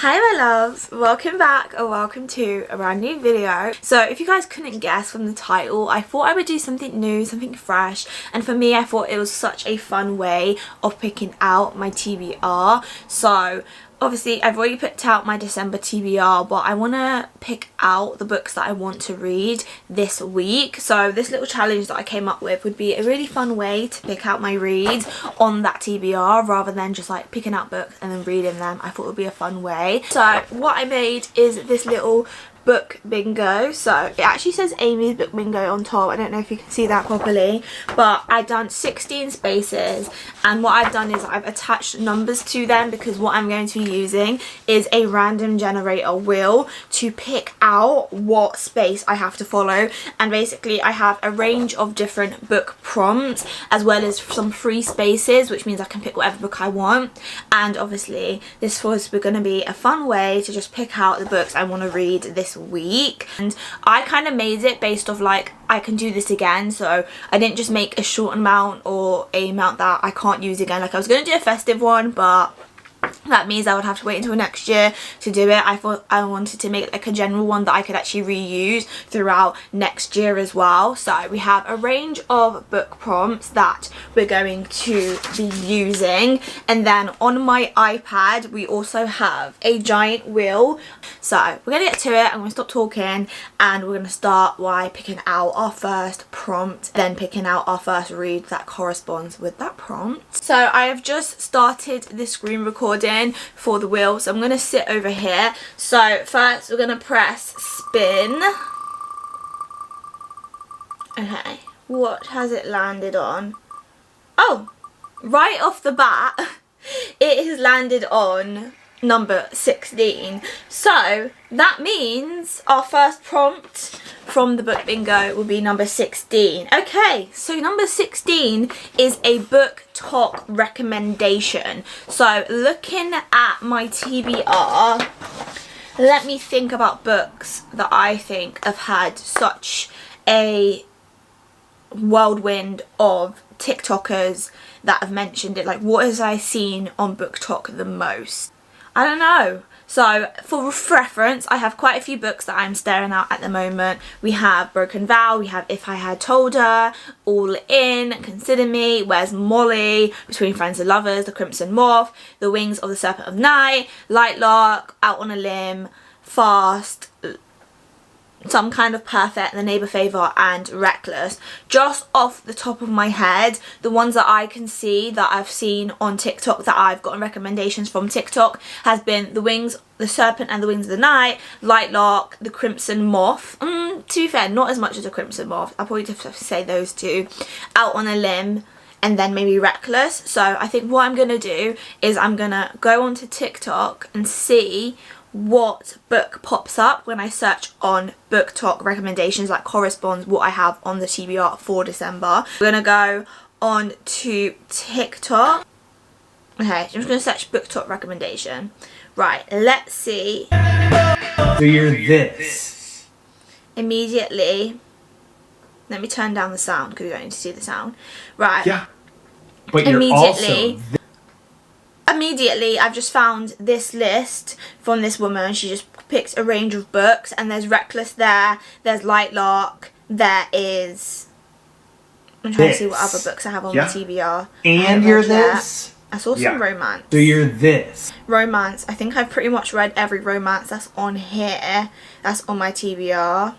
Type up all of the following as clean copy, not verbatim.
Hi my loves, welcome back or welcome to a brand new video. So if you guys couldn't guess from the title, I thought I would do something new, something fresh, and for me I thought it was such a fun way of picking out my TBR. So obviously I've already picked out my December TBR, but I want to pick out the books that I want to read this week. So this little challenge that I came up with would be a really fun way to pick out my reads on that TBR rather than just like picking out books and then reading them. I thought it would be a fun way. So what I made is this little book bingo. So it actually says Amy's book bingo on top. I don't know if you can see that properly, but I've done 16 spaces, and what I've done is I've attached numbers to them because what I'm going to be using is a random generator wheel to pick out what space I have to follow. And basically I have a range of different book prompts as well as some free spaces, which means I can pick whatever book I want. And obviously this was going to be a fun way to just pick out the books I want to read this week. And I kind of made it based off like I can do this again, so I didn't just make a short amount or a amount that I can't use again. Like I was going to do a festive one, but that means I would have to wait until next year to do it. I thought I wanted to make like a general one that I could actually reuse throughout next year as well. So we have a range of book prompts that we're going to be using, and then on my iPad we also have a giant wheel. So we're gonna get to it. I'm gonna stop talking and we're gonna start by picking out our first prompt, then picking out our first read that corresponds with that prompt. So I have just started the screen recording for the wheel, so I'm going to sit over here. So first we're going to press spin. Okay, what has it landed on? Oh, right off the bat it has landed on number 16. So that means our first prompt from the book bingo will be number 16. Okay, so number 16 is a book talk recommendation. So looking at my TBR, let me think about books that I think have had such a whirlwind of TikTokers that have mentioned it. Like, what has I seen on Book Talk the most? I don't know. So for reference, I have quite a few books that I'm staring at the moment. We have Broken Vow, we have If I Had Told Her, All In, Consider Me, Where's Molly, Between Friends and Lovers, The Crimson Moth, The Wings of the Serpent of Night, Lightlark, Out on a Limb, Fast, Some Kind of Perfect, The Neighbour Favour, and Reckless. Just off the top of my head, the ones that I can see that I've seen on TikTok that I've gotten recommendations from TikTok has been The Wings, The Serpent and the Wings of the Night, Lightlark, The Crimson Moth. To be fair, not as much as The Crimson Moth. I'll probably just have to say those two. Out on a Limb, and then maybe Reckless. So I think what I'm going to do is I'm going to go onto TikTok and see what book pops up when I search on Book Talk recommendations that corresponds what I have on the TBR for December. We're gonna go on to TikTok. Okay, I'm just gonna search Book Talk recommendation. Right, let's see. So you're this. Immediately, let me turn down the sound because we don't need to see the sound. Right. Yeah. But you're also Immediately I've just found this list from this woman. She just picked a range of books, and there's Reckless there, there's Lightlark, there is, I'm trying to see what other books I have on my TBR. And you're this. I saw some romance. So you're this. Romance. I think I've pretty much read every romance that's on here. That's on my TBR.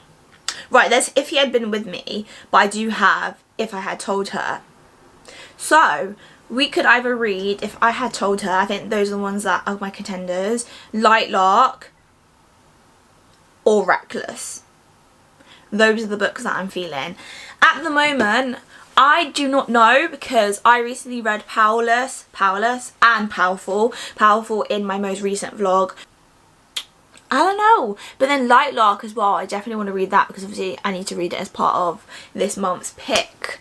Right, there's If He Had Been With Me, but I do have If I Had Told Her. So we could either read If I Had Told Her, I think those are the ones that are my contenders, Lightlark, or Reckless. Those are the books that I'm feeling. At the moment, I do not know because I recently read Powerless and Powerful in my most recent vlog. I don't know. But then Lightlark as well, I definitely want to read that because obviously I need to read it as part of this month's pick.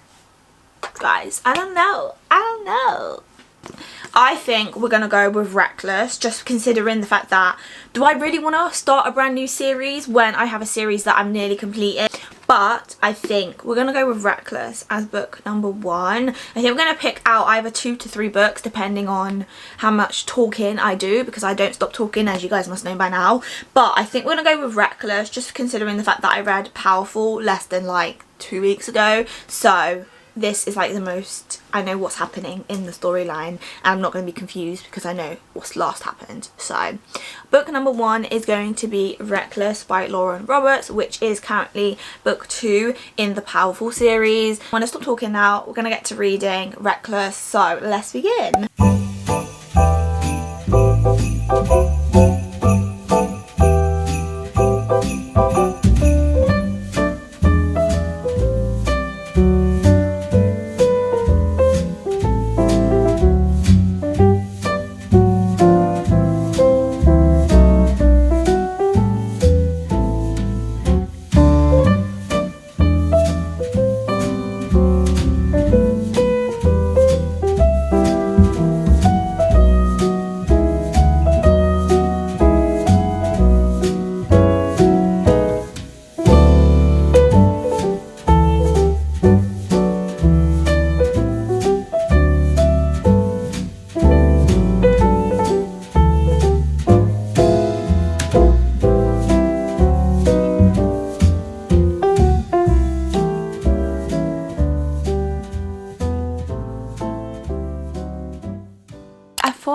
Guys, I don't know. I think we're gonna go with Reckless, just considering the fact that, do I really want to start a brand new series when I have a series that I'm nearly completed? but I think we're gonna go with Reckless as book number 1. I think we're gonna pick out either 2 to 3 books depending on how much talking I do, because I don't stop talking, as you guys must know by now. But I think we're gonna go with Reckless, just considering the fact that I read Powerful less than like 2 weeks ago. So this is like the most, I know what's happening in the storyline, and I'm not going to be confused because I know what's last happened. So book number 1 is going to be Reckless by Lauren Roberts, which is currently book 2 in the Powerful series. I'm going to stop talking now, we're going to get to reading Reckless, so let's begin.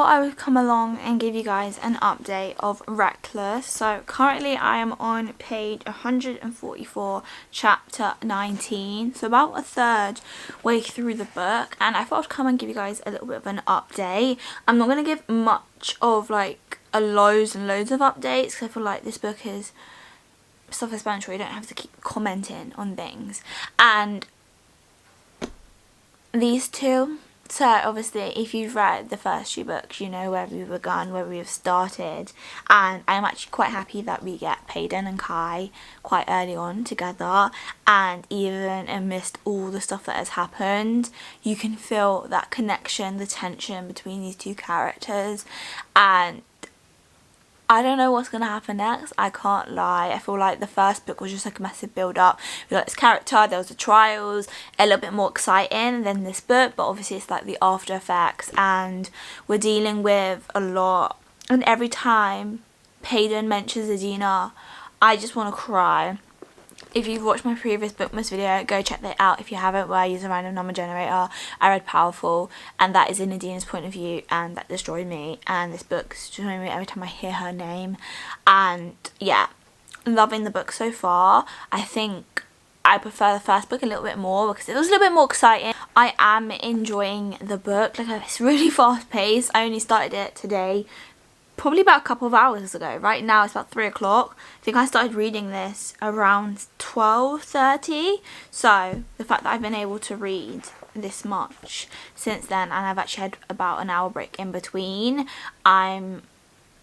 I would come along and give you guys an update of Reckless. So currently I am on page 144, chapter 19, so about a third way through the book, and I thought I'd come and give you guys a little bit of an update. I'm not going to give much of like a loads and loads of updates because I feel like this book is self-explanatory. You don't have to keep commenting on things. And these two, so obviously if you've read the first 2 books, you know where we've begun, where we've started, and I'm actually quite happy that we get Payden and Kai quite early on together, and even amidst all the stuff that has happened, you can feel that connection, the tension between these 2 characters. And I don't know what's going to happen next, I can't lie. I feel like the first book was just like a massive build up. We got this character, there was the trials, a little bit more exciting than this book, but obviously it's like the after effects, and we're dealing with a lot. And every time Payden mentions Adina, I just want to cry. If you've watched my previous bookmas video, go check that out if you haven't, where I use a random number generator. I read Powerful, and that is in Adina's point of view, and that destroyed me, and this book's destroying me every time I hear her name. And yeah, loving the book so far. I think I prefer the first book a little bit more because it was a little bit more exciting. I am enjoying the book, like it's really fast paced. I only started it today, probably about a couple of hours ago. Right now it's about 3 o'clock. I think I started reading this around 12:30. So the fact that I've been able to read this much since then, and I've actually had about an hour break in between, I'm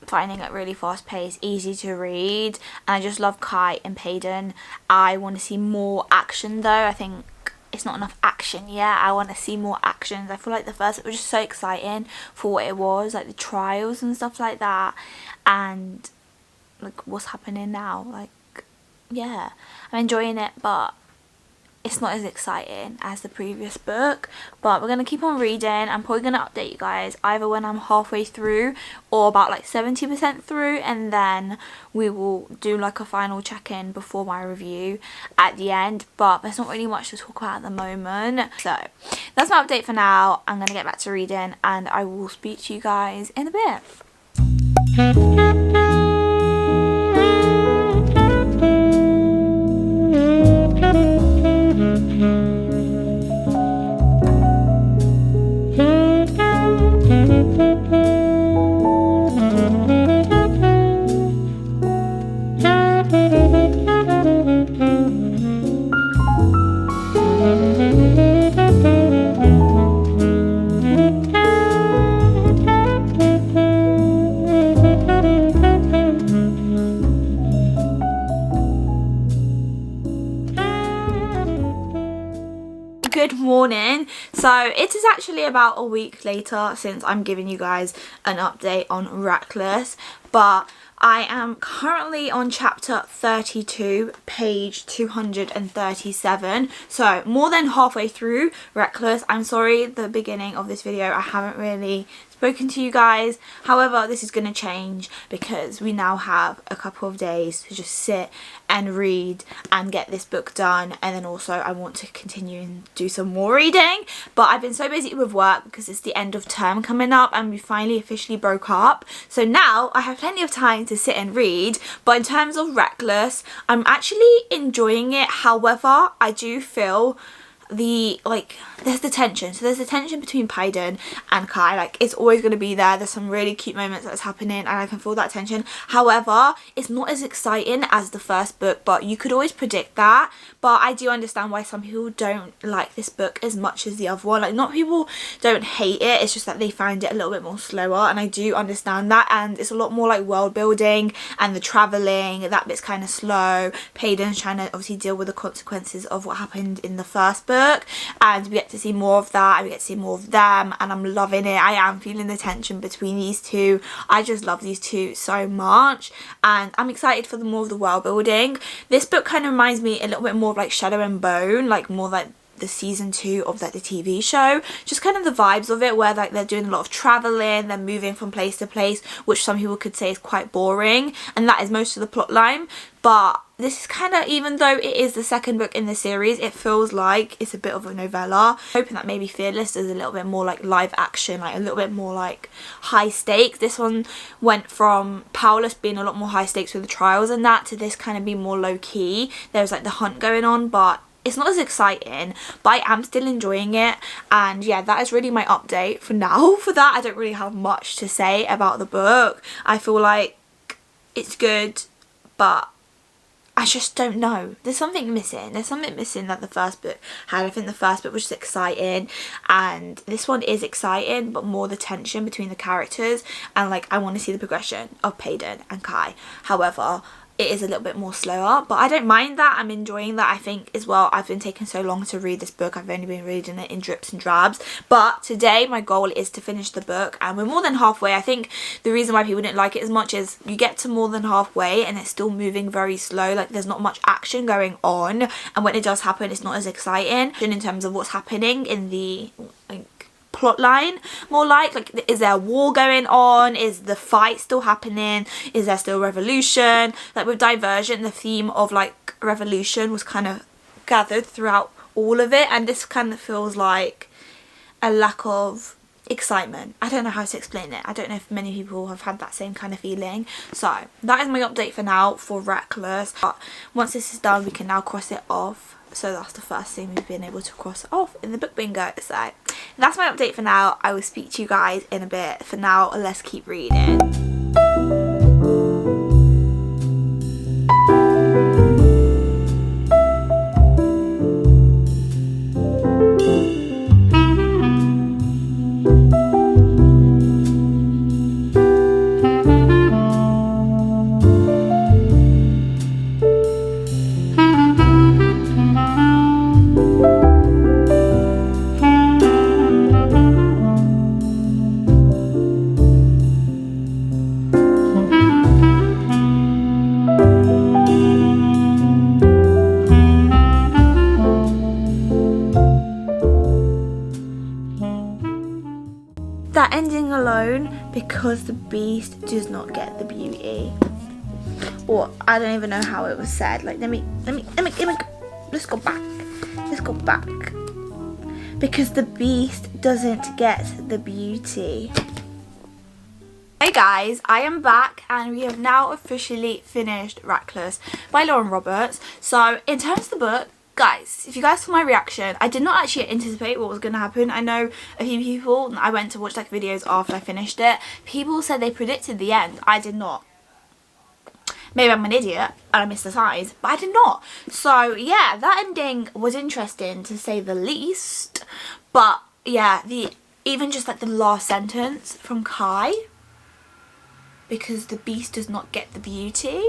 finding it really fast paced, easy to read, and I just love Kai and Payden. I want to see more action though. I think it's not enough action yet. I want to see more actions. I feel like the first, it was just so exciting for what it was, like the trials and stuff like that, and like what's happening now. Like, yeah, I'm enjoying it, but it's not as exciting as the previous book. But we're going to keep on reading. I'm probably going to update you guys either when I'm halfway through or about like 70% through, and then we will do like a final check-in before my review at the end. But there's not really much to talk about at the moment, so that's my update for now. I'm going to get back to reading, and I will speak to you guys in a bit. Good morning. So it is actually about a week later since I'm giving you guys an update on Reckless, but I am currently on chapter 32, page 237, so more than halfway through Reckless. I'm sorry, the beginning of this video I haven't really spoken to you guys. However, this is going to change because we now have a couple of days to just sit and read and get this book done, and then also I want to continue and do some more reading, but I've been so busy with work because it's the end of term coming up and we finally officially broke up, so now I have plenty of time to sit and read. But in terms of Reckless, I'm actually enjoying it. However, I do feel there's the tension. So there's the tension between Paiden and Kai. Like, it's always going to be there. There's some really cute moments that's happening and I can feel that tension. However, it's not as exciting as the first book, but you could always predict that. But I do understand why some people don't like this book as much as the other one. Like, not people don't hate it, it's just that they find it a little bit more slower, and I do understand that. And it's a lot more like world building and the travelling, that bit's kind of slow. Paiden's trying to obviously deal with the consequences of what happened in the first book, and we get to see more of that and we get to see more of them, and I'm loving it. I am feeling the tension between these two. I just love these two so much and I'm excited for the more of the world building. This book kind of reminds me a little bit more of like Shadow and Bone, like more like the season 2 of like the TV show, just kind of the vibes of it, where like they're doing a lot of traveling, they're moving from place to place, which some people could say is quite boring, and that is most of the plot line. But this is kind of, even though it is the second book in the series, it feels like it's a bit of a novella. Hoping that maybe Fearless is a little bit more like live action, like a little bit more like high stakes. This one went from Powerless being a lot more high stakes with the trials and that, to this kind of being more low key. There's like the hunt going on, but it's not as exciting, but I am still enjoying it. And yeah, that is really my update for now. For that, I don't really have much to say about the book. I feel like it's good, but I just don't know. There's something missing. There's something missing that the first book had. I think the first book was just exciting, and this one is exciting, but more the tension between the characters, and like I want to see the progression of Paiden and Kai. However, it is a little bit more slower, but I don't mind that. I'm enjoying that. I think as well, I've been taking so long to read this book. I've only been reading it in drips and drabs, but today my goal is to finish the book, and we're more than halfway. I think the reason why people didn't like it as much is you get to more than halfway and it's still moving very slow. Like, there's not much action going on, and when it does happen, it's not as exciting in terms of what's happening in the plot line. More like is there a war going on? Is the fight still happening? Is there still revolution? Like with Divergent, the theme of like revolution was kind of gathered throughout all of it, and this kind of feels like a lack of excitement. I don't know how to explain it. I don't know if many people have had that same kind of feeling. So that is my update for now for Reckless, but once this is done we can now cross it off. So that's the first thing we've been able to cross off in the book bingo. So that's my update for now. I will speak to you guys in a bit. For now, let's keep reading. That ending alone, because the beast does not get the beauty. Or I don't even know how it was said. Like, let me let's go back. Let's go back. Because the beast doesn't get the beauty. Hey guys, I am back and we have now officially finished Reckless by Lauren Roberts. So in terms of the book, guys, if you guys saw my reaction, I did not actually anticipate what was going to happen. I know a few people, I went to watch like videos after I finished it, people said they predicted the end. I did not. Maybe I'm an idiot and I missed the signs, but I did not. So yeah, that ending was interesting to say the least. But yeah, even just like the last sentence from Kai, because the beast does not get the beauty.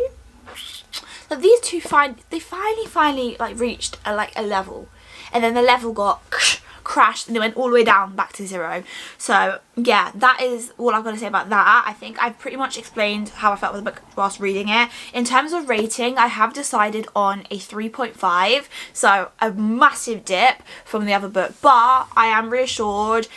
Like, these two finally like reached a level, and then the level got crashed and it went all the way down back to 0. So yeah, that is all I've got to say about that. I think I've pretty much explained how I felt with the book whilst reading it. In terms of rating, I have decided on a 3.5, so a massive dip from the other book, but I am reassured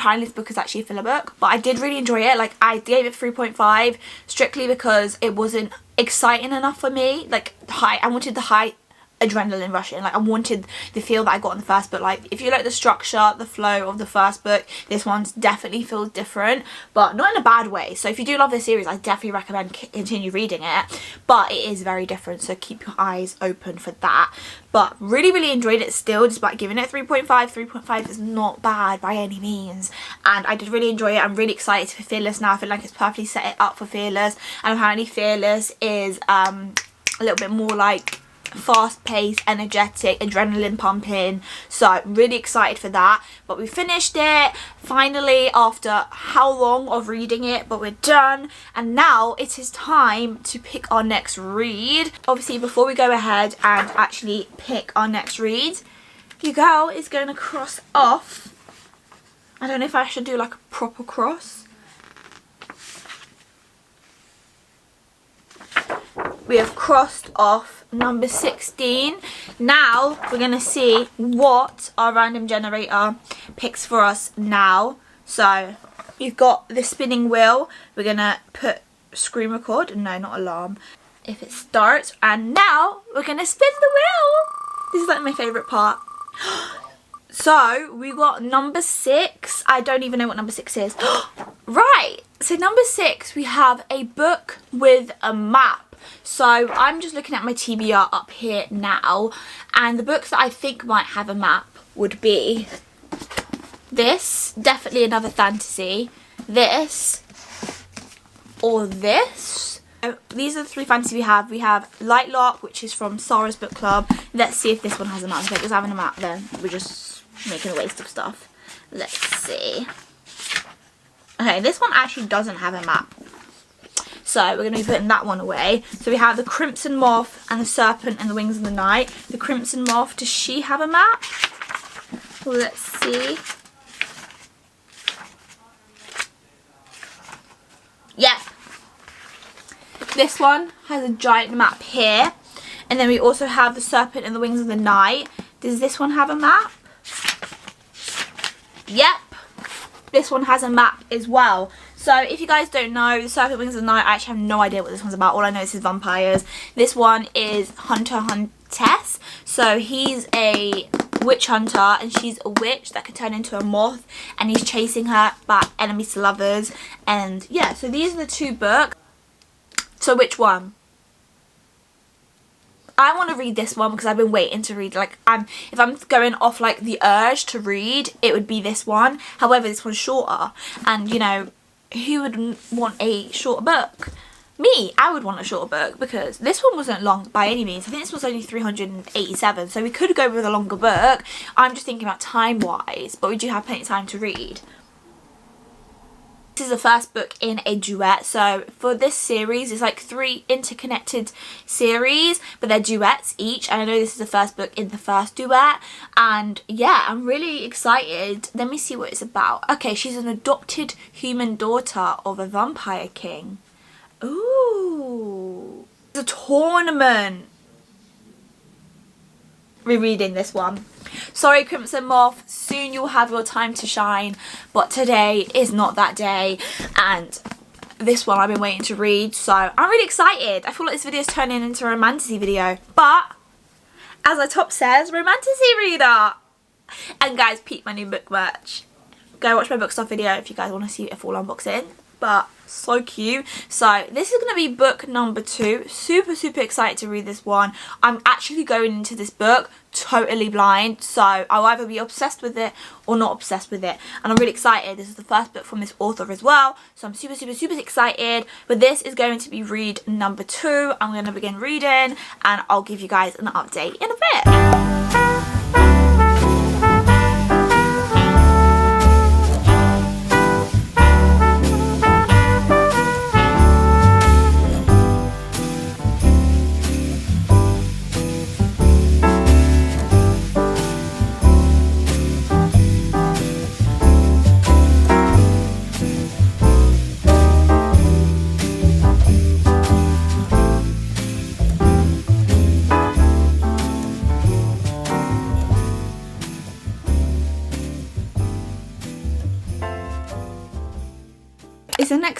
apparently this book is actually a filler book, but I did really enjoy it. Like, I gave it 3.5 strictly because it wasn't exciting enough for me. Like, I wanted the high adrenaline rushing. Like, I wanted the feel that I got in the first book. Like, if you like the structure, the flow of the first book, this one's definitely feels different, but not in a bad way. So if you do love this series, I definitely recommend continue reading it, but it is very different, so keep your eyes open for that. But really enjoyed it still, despite giving it 3.5. 3.5 is not bad by any means, and I did really enjoy it. I'm really excited for Fearless now. I feel like it's perfectly set it up for Fearless, and apparently Fearless is a little bit more like fast-paced, energetic, adrenaline pumping, so I'm really excited for that. But we finished it finally after how long of reading it, but we're done, and now it is time to pick our next read. Obviously, before we go ahead and actually pick our next read, your girl is going to cross off. I don't know if I should do like a proper cross. We have crossed off number 16. Now we're going to see what our random generator picks for us now. So you've got the spinning wheel. We're going to put screen record. No, not alarm. If it starts. And now we're going to spin the wheel. This is like my favourite part. So we got number 6. I don't even know what number 6 is. Right. So number 6, we have a book with a map. So I'm just looking at my TBR up here now, and the books that I think might have a map would be this, definitely another fantasy, this, or this. These are the 3 fantasy we have. We have Lightlock, which is from Sarah's book club. Let's see if this one has a map. If it does having a map, then we're just making a waste of stuff. Let's see. Okay, this one actually doesn't have a map, so we're going to be putting that one away. So we have the Crimson Moth and the Serpent and the Wings of the Night. The Crimson Moth, does she have a map? Well, let's see. Yep. This one has a giant map here. And then we also have the Serpent and the Wings of the Night. Does this one have a map? Yep. This one has a map as well. So if you guys don't know, the Serpent Wings of the Night, I actually have no idea what this one's about. All I know is vampires. This one is Hunter-Huntess. So he's a witch hunter and she's a witch that can turn into a moth, and he's chasing her back, enemies to lovers. And yeah, so these are the 2 books. So which one? I want to read this one because I've been waiting to read. Like, if I'm going off like the urge to read, it would be this one. However, this one's shorter, and you know, who would want a shorter book? Me, I would want a shorter book because this one wasn't long by any means. I think this was only 387, so we could go with a longer book. I'm just thinking about time-wise, but we do have plenty of time to read. This is the first book in a duet. So for this series, it's like 3 interconnected series, but they're duets each. And I know this is the first book in the first duet. And yeah, I'm really excited. Let me see what it's about. Okay, she's an adopted human daughter of a vampire king. Ooh. It's a tournament. Rereading this one. Sorry, Crimson Moth, soon you'll have your time to shine, but today is not that day, and this one I've been waiting to read, so I'm really excited. I feel like this video is turning into a romantasy video, but as our top says, romantasy reader. And guys, peep my new book merch. Go watch my book stuff video if you guys want to see a full unboxing. But so cute. So this is going to be book number 2. Super excited to read this one. I'm actually going into this book totally blind, so I'll either be obsessed with it or not obsessed with it, and I'm really excited. This is the first book from this author as well, so I'm super excited. But this is going to be read number 2. I'm going to begin reading and I'll give you guys an update in a bit.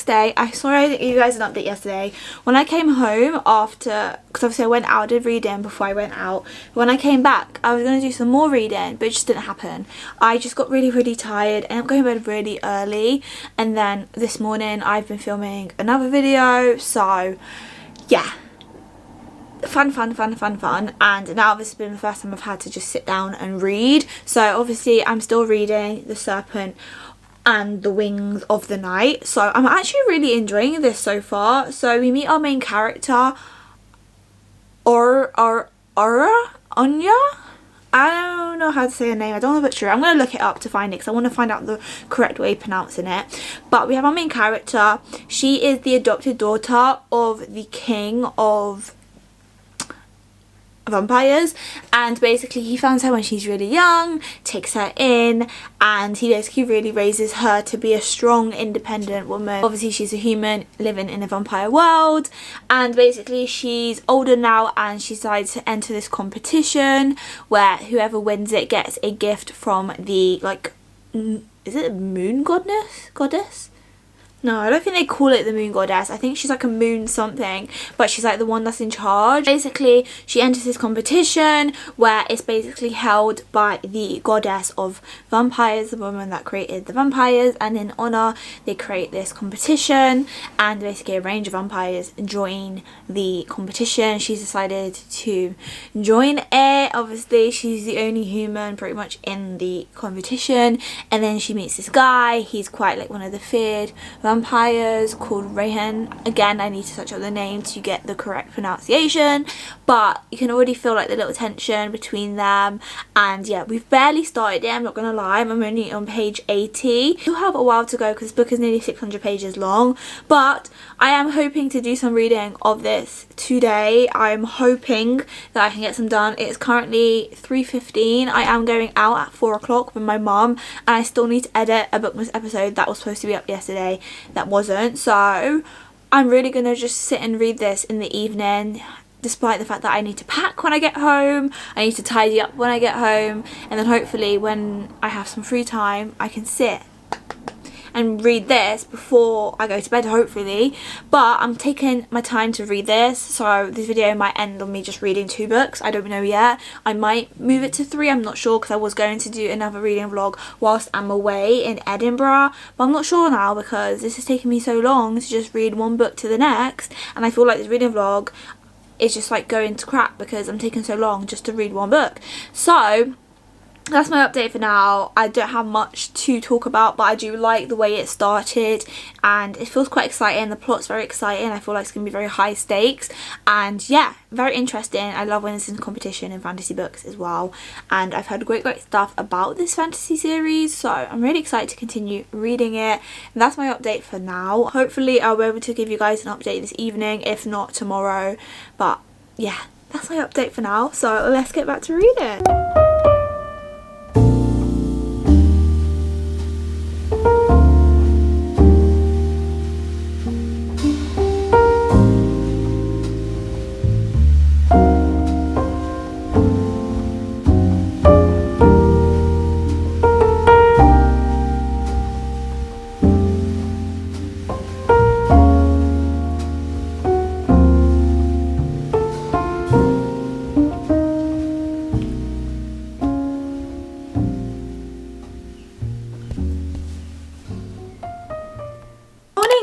next day, sorry I didn't give you guys an update yesterday. When I came home after, because obviously I went out, I did reading before I went out. When I came back, I was going to do some more reading, but it just didn't happen. I just got really tired and I'm going to bed really early. And then this morning I've been filming another video, so yeah. Fun, and now this has been the first time I've had to just sit down and read. So obviously I'm still reading The Serpent and the Wings of the Night, so I'm actually really enjoying this so far. So we meet our main character, Anya. I don't know how to say her name, I don't know if it's true. I'm going to look it up to find it because I want to find out the correct way of pronouncing it. But we have our main character. She is the adopted daughter of the king of vampires, and basically he finds her when she's really young, takes her in, and he basically really raises her to be a strong, independent woman. Obviously she's a human living in a vampire world, and basically she's older now and she decides to enter this competition where whoever wins it gets a gift from the, like, is it a moon goddess? No, I don't think they call it the moon goddess. I think she's like a moon something, but she's like the one that's in charge. Basically, she enters this competition where it's basically held by the goddess of vampires, the woman that created the vampires, and in honor they create this competition, and basically a range of vampires join the competition. She's decided to join it. Obviously, she's the only human pretty much in the competition, and then she meets this guy. He's quite like one of the feared vampires called Rayhan. Again, I need to search up the name to get the correct pronunciation, but you can already feel like the little tension between them. And yeah, we've barely started it, I'm not gonna lie. I'm only on page 80. We'll have a while to go because this book is nearly 600 pages long, but I am hoping to do some reading of this today. I'm hoping that I can get some done. It's currently 3:15. I am going out at 4 o'clock with my mum, and I still need to edit a bookmas episode that was supposed to be up yesterday that wasn't. So I'm really gonna just sit and read this in the evening, despite the fact that I need to pack when I get home, I need to tidy up when I get home, and then hopefully when I have some free time I can sit and read this before I go to bed, hopefully. But I'm taking my time to read this, so this video might end on me just reading 2 books. I don't know yet. I might move it to 3, I'm not sure, because I was going to do another reading vlog whilst I'm away in Edinburgh, but I'm not sure now because this is taking me so long to just read one book to the next, and I feel like this reading vlog is just like going to crap because I'm taking so long just to read one book. So that's my update for now. I don't have much to talk about, but I do like the way it started and it feels quite exciting. The plot's very exciting. I feel like it's going to be very high stakes, and yeah, very interesting. I love when it's in competition in fantasy books as well, and I've heard great stuff about this fantasy series, so I'm really excited to continue reading it. And that's my update for now. Hopefully I'll be able to give you guys an update this evening, if not tomorrow, but yeah, that's my update for now, so let's get back to reading.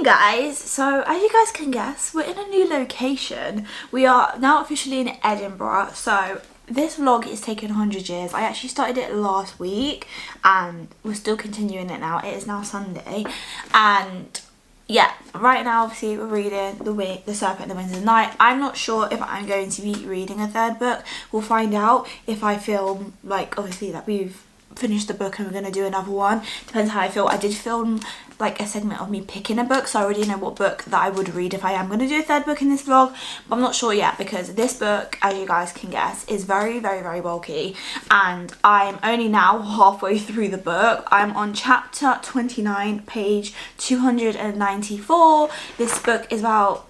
Guys, so as you guys can guess, we're in a new location. We are now officially in Edinburgh, so this vlog is taking 100 years. I actually started it last week and we're still continuing it now. It is now Sunday, and yeah, right now obviously we're reading The Serpent and the Wings of the Night. I'm not sure if I'm going to be reading a third book. We'll find out if I feel like, obviously, that we've finished the book and we're going to do another one. Depends how I feel. I did film like a segment of me picking a book, so I already know what book that I would read if I am going to do a third book in this vlog, but I'm not sure yet because this book, as you guys can guess, is very bulky, and I'm only now halfway through the book. I'm on chapter 29, page 294. This book is about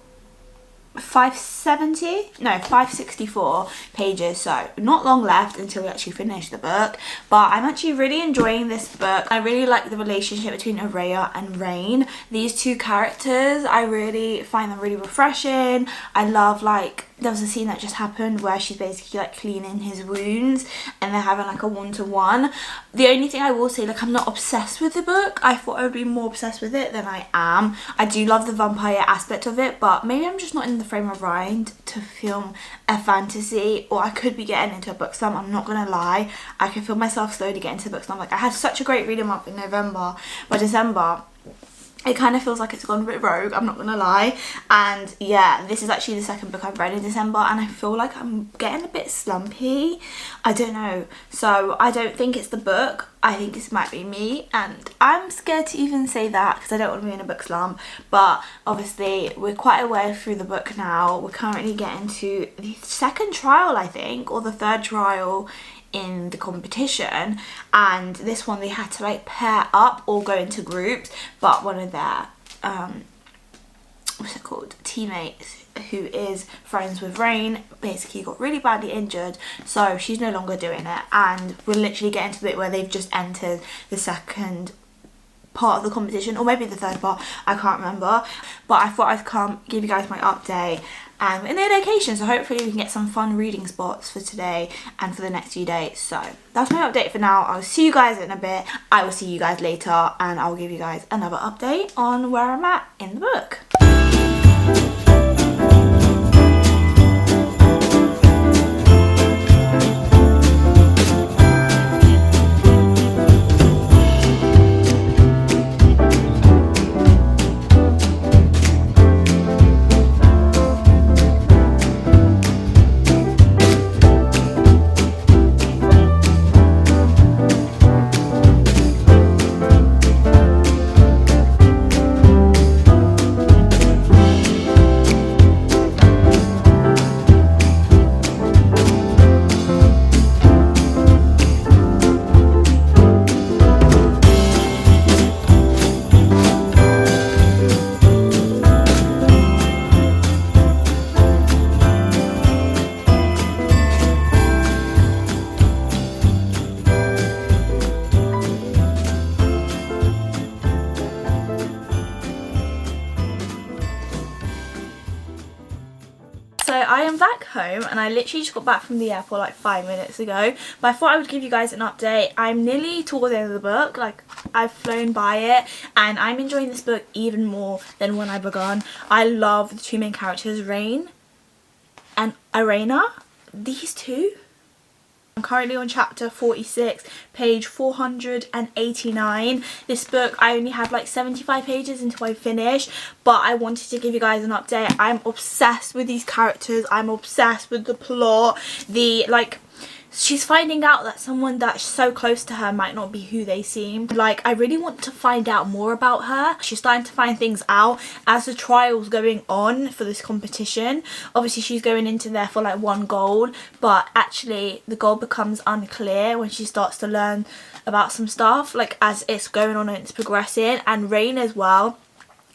564 pages, so not long left until we actually finish the book. But I'm actually really enjoying this book. I really like the relationship between Araya and Rain. These two characters, I really find them really refreshing. I love, like, there was a scene that just happened where she's basically like cleaning his wounds and they're having like a one-to-one. The only thing I will say, like, I'm not obsessed with the book. I thought I would be more obsessed with it than I am. I do love the vampire aspect of it, but maybe I'm just not in the frame of mind to film a fantasy, or I could be getting into a book slump. I'm not gonna lie, I can feel myself slowly getting into the book slump. Like, I had such a great reading month in November, but December it kind of feels like it's gone a bit rogue, I'm not gonna lie. And yeah, this is actually the second book I've read in December and I feel like I'm getting a bit slumpy. I don't know, so I don't think it's the book, I think this might be me, and I'm scared to even say that because I don't want to be in a book slump. But obviously we're quite a way through the book now. We're currently getting to the second trial, I think, or the third trial in the competition, and this one they had to like pair up or go into groups, but one of their what's it called, teammates, who is friends with Rain, basically got really badly injured, so she's no longer doing it, and we're literally getting to the bit where they've just entered the second part of the competition, or maybe the third part, I can't remember. But I thought I'd come give you guys my update in their location, so hopefully we can get some fun reading spots for today and for the next few days. So that's my update for now. I'll see you guys in a bit. I will see you guys later, and I'll give you guys another update on where I'm at in the book. So I am back home and I literally just got back from the airport like 5 minutes ago, but I thought I would give you guys an update. I'm nearly towards the end of the book, like I've flown by it, and I'm enjoying this book even more than when I begun. I love the two main characters, Rain and Irena. These two. I'm currently on chapter 46, page 489. This book, I only have like 75 pages until I finish, but I wanted to give you guys an update. I'm obsessed with these characters. I'm obsessed with the plot. She's finding out that someone that's so close to her might not be who they seem. Like, I really want to find out more about her. She's starting to find things out as the trial's going on for this competition. Obviously, she's going into there for like one goal, but actually the goal becomes unclear when she starts to learn about some stuff, like as it's going on and it's progressing. And Rain as well.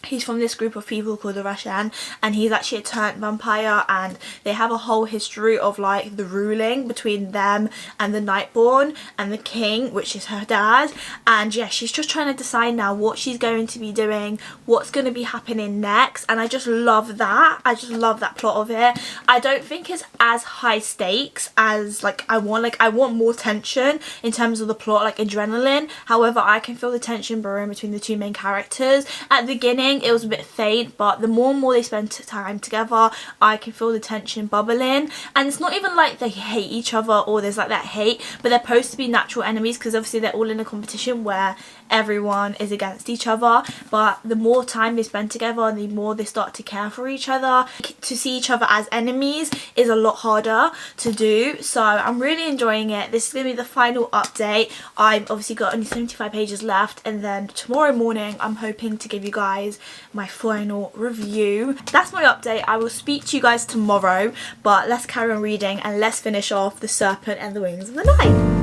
He's from this group of people called the Russian, and he's actually a turned vampire, and they have a whole history of like the ruling between them and the Nightborn and the king, which is her dad. And yeah, she's just trying to decide now what she's going to be doing, what's going to be happening next, and I just love that. I just love that plot of it. I don't think it's as high stakes as I want more tension in terms of the plot, like adrenaline. However, I can feel the tension brewing between the two main characters. At the beginning it was a bit faint, but the more and more they spend time together, I can feel the tension bubbling. And it's not even like they hate each other or there's like that hate, but they're supposed to be natural enemies because obviously they're all in a competition where everyone is against each other. But the more time they spend together and the more they start to care for each other, to see each other as enemies is a lot harder to do. So I'm really enjoying it. This is going to be the final update. I've obviously got only 75 pages left, and then tomorrow morning I'm hoping to give you guys my final review. That's my update. I will speak to you guys tomorrow, but let's carry on reading and let's finish off The Serpent and the Wings of the Night.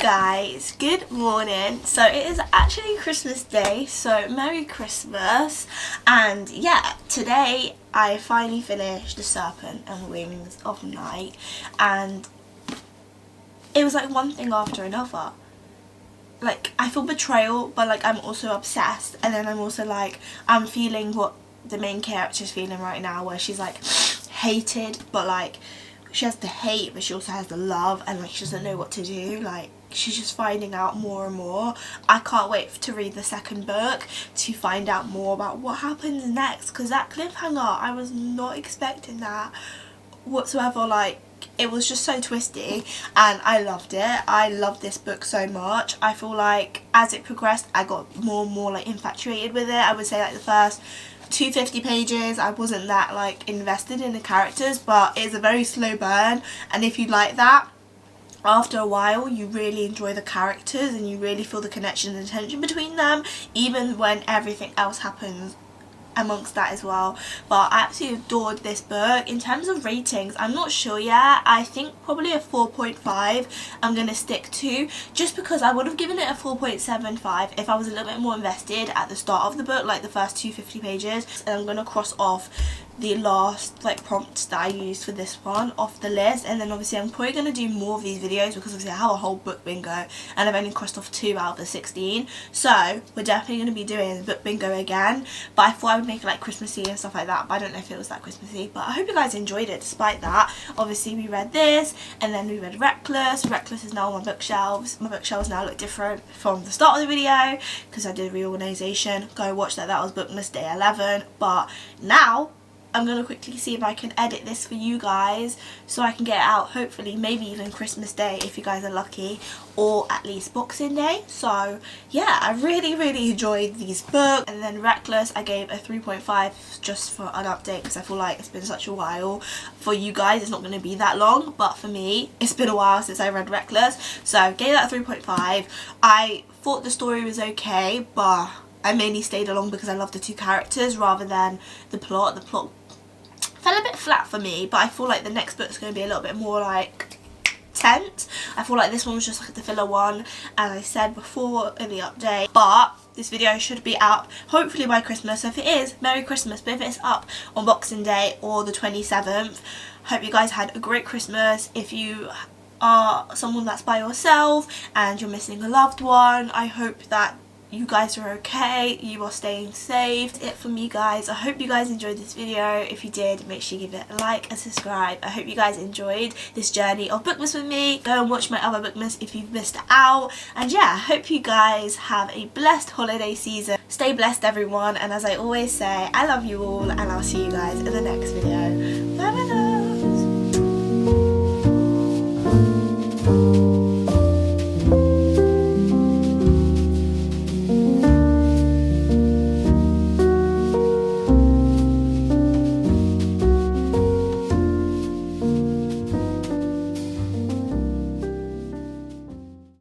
guys, good morning. So it is actually Christmas Day, so Merry Christmas. And yeah, today I finally finished The Serpent and Wings of Night, and it was like one thing after another. Like, I feel betrayal, but like I'm also obsessed, and then I'm also like, I'm feeling what the main character's feeling right now, where she's like hated, but like she has the hate, but she also has the love, and like she doesn't know what to do. Like, she's just finding out more and more. I can't wait to read the second book to find out more about what happens next, because that cliffhanger, I was not expecting that whatsoever. Like, it was just so twisty, and I loved it. I loved this book so much. I feel like as it progressed, I got more and more like infatuated with it. I would say like the first 250 pages I wasn't that like invested in the characters, but it's a very slow burn, and if you like that, after a while you really enjoy the characters and you really feel the connection and tension between them, even when everything else happens amongst that as well. But I absolutely adored this book. In terms of ratings, I'm not sure yet. I think probably a 4.5 I'm gonna stick to, just because I would have given it a 4.75 if I was a little bit more invested at the start of the book, like the first 250 pages. And I'm gonna cross off the last like prompts that I used for this one off the list, and then obviously I'm probably going to do more of these videos because obviously I have a whole book bingo and I've only crossed off 2 out of the 16, so we're definitely going to be doing the book bingo again. But I thought I would make it like Christmassy and stuff like that, but I don't know if it was that Christmassy. But I hope you guys enjoyed it despite that. Obviously we read this, and then we read Reckless. Reckless is now on my bookshelves. My bookshelves now look different from the start of the video because I did a reorganisation. Go watch that, that was Bookmas Day 11. But now I'm going to quickly see if I can edit this for you guys so I can get it out hopefully maybe even Christmas Day if you guys are lucky, or at least Boxing Day. So yeah, I really enjoyed these books. And then Reckless I gave a 3.5 just for an update because I feel like it's been such a while. For you guys it's not going to be that long, but for me it's been a while since I read Reckless, so I gave that a 3.5. I thought the story was okay, but I mainly stayed along because I love the 2 characters rather than the plot. The plot fell a bit flat for me, but I feel like the next book's going to be a little bit more like tense. I feel like this one was just like the filler one, as I said before in the update. But this video should be out hopefully by Christmas, so if it is, Merry Christmas. But if it's up on Boxing Day or the 27th, hope you guys had a great Christmas. If you are someone that's by yourself and you're missing a loved one, I hope that you guys are okay, you are staying safe. That's it from me, guys. I hope you guys enjoyed this video. If you did, make sure you give it a like and subscribe. I hope you guys enjoyed this journey of Bookmas with me. Go and watch my other Bookmas if you've missed out. And yeah, I hope you guys have a blessed holiday season. Stay blessed, everyone, and as I always say, I love you all, and I'll see you guys in the next video. Bye bye.